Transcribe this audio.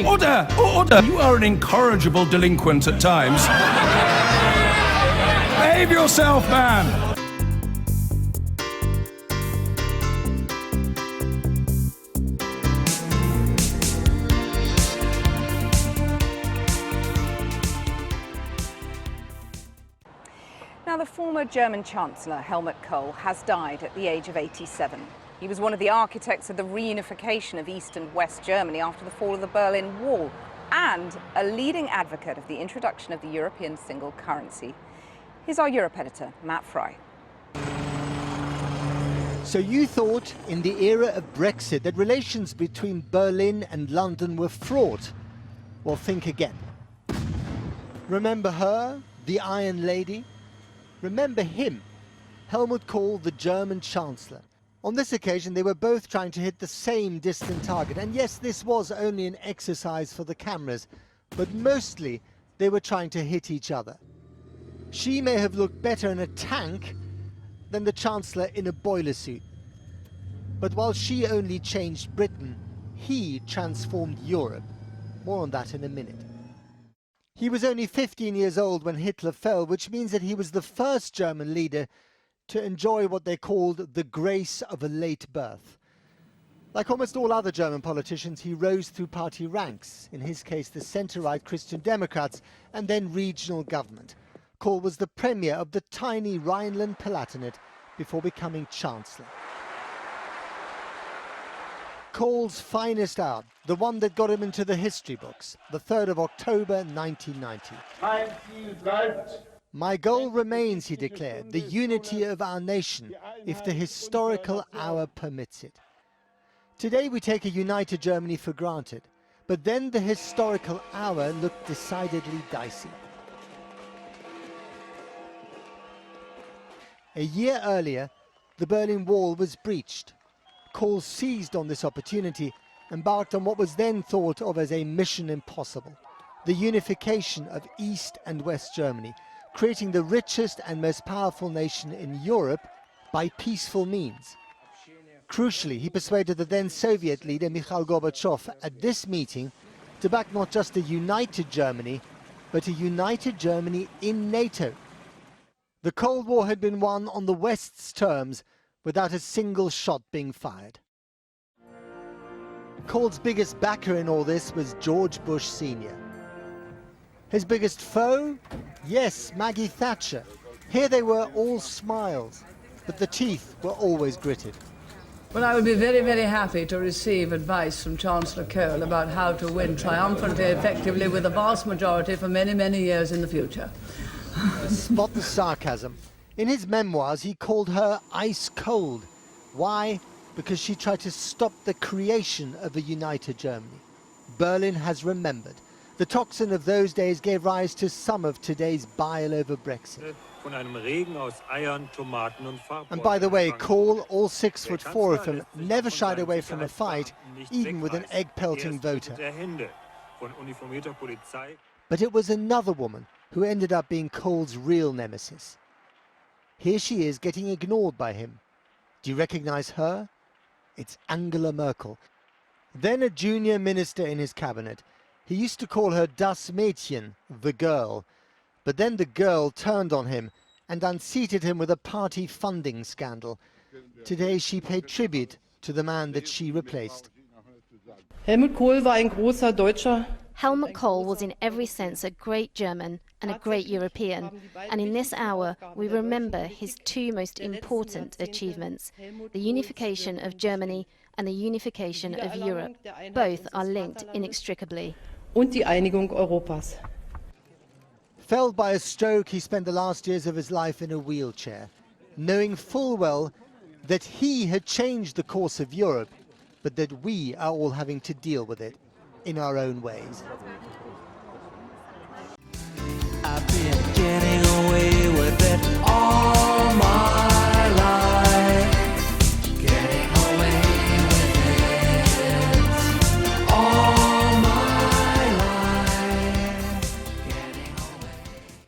Order! Order! You are an incorrigible delinquent at times. Behave yourself, man! Now, the former German Chancellor, Helmut Kohl, has died at the age of 87. He was one of the architects of the reunification of East and West Germany after the fall of the Berlin Wall, and a leading advocate of the introduction of the European single currency. Here's our Europe editor, Matt Fry. So you thought, in the era of Brexit, that relations between Berlin and London were fraught? Well, think again. Remember her, the Iron Lady? Remember him, Helmut Kohl, the German Chancellor. On this occasion, they were both trying to hit the same distant target. And yes, this was only an exercise for the cameras, but mostly they were trying to hit each other. She may have looked better in a tank than the Chancellor in a boiler suit. But while she only changed Britain, he transformed Europe. More on that in a minute. He was only 15 years old when Hitler fell, which means that he was the first German leader to enjoy what they called the grace of a late birth. Like almost all other German politicians, he rose through party ranks, in his case the centre-right Christian Democrats, and then regional government. Kohl was the premier of the tiny Rhineland-Palatinate before becoming Chancellor. Kohl's finest hour, the one that got him into the history books, the 3rd of October 1990. My goal remains, he declared, the unity of our nation, if the historical hour permits it. Today we take a united Germany for granted, but then the historical hour looked decidedly dicey. A year earlier, the Berlin Wall was breached. Kohl seized on this opportunity, embarked on what was then thought of as a mission impossible, the unification of East and West Germany, creating the richest and most powerful nation in Europe by peaceful means. Crucially, he persuaded the then Soviet leader Mikhail Gorbachev at this meeting to back not just a united Germany, but a united Germany in NATO. The Cold War had been won on the West's terms without a single shot being fired. Kohl's biggest backer in all this was George Bush Sr. His biggest foe? Yes, Maggie Thatcher. Here they were all smiles, but the teeth were always gritted. Well, I would be very, very happy to receive advice from Chancellor Kohl about how to win triumphantly, effectively, with a vast majority for many, many years in the future. Spot the sarcasm. In his memoirs, he called her ice cold. Why? Because she tried to stop the creation of a united Germany. Berlin has remembered. The toxin of those days gave rise to some of today's bile over Brexit. And by the way, Kohl, all 6'4" of him, never shied away from a fight, even with an egg-pelting voter. But it was another woman who ended up being Kohl's real nemesis. Here she is getting ignored by him. Do you recognize her? It's Angela Merkel. Then a junior minister in his cabinet. He used to call her Das Mädchen, the girl. But then the girl turned on him and unseated him with a party funding scandal. Today she paid tribute to the man that she replaced. Helmut Kohl war ein großer Deutscher. Helmut Kohl was in every sense a great German and a great European, and in this hour we remember his two most important achievements, the unification of Germany and the unification of Europe. Both are linked inextricably. Und die Einigung Europas. Felled by a stroke, he spent the last years of his life in a wheelchair, knowing full well that he had changed the course of Europe, but that we are all having to deal with it in our own ways.